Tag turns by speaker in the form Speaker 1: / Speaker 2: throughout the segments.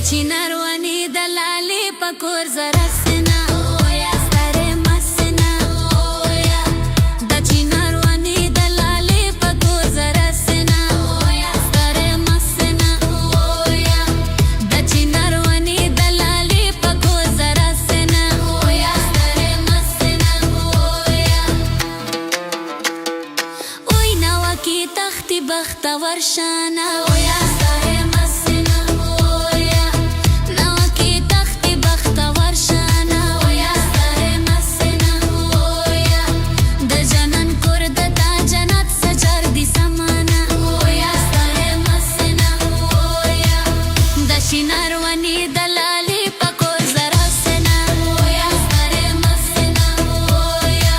Speaker 1: चिनरवनी दलाली पकोर जरा सेना ओया सारे मसना ओया द चिनरवनी दलाली पकोर जरा सेना ओया सारे मसना ओया द चिनरवनी दलाली पकोर जरा सेना ओया सारे मसना ओया ओय नवा की तख्ती बख्ता वर्षाना ओया चिनरवनी दलाली पकोर जरा सेना ओया सारे मसना ओया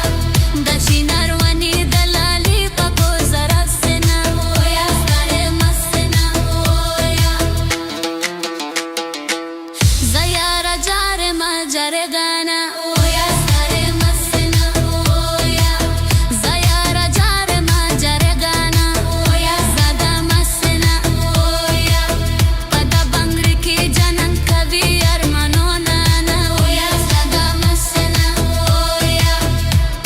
Speaker 1: द चिनरवनी दलाली पकोर जरा सेना ओया सारे मसना ओया जयारा जारे मजरे गाना ओया सारे मसना ओया जयारा जारे मजरे गाना ओया ज़्यादा मसना ओया पदा बंगरी की जनन कवि अरमानो नाना ओया ज़्यादा मसना ओया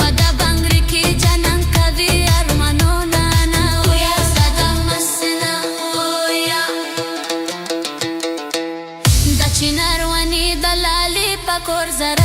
Speaker 1: पदा बंगरी की जनन कवि अरमानो नाना ओया ज़्यादा मसना ओया द चिनरवनी दलाली पकोर जरा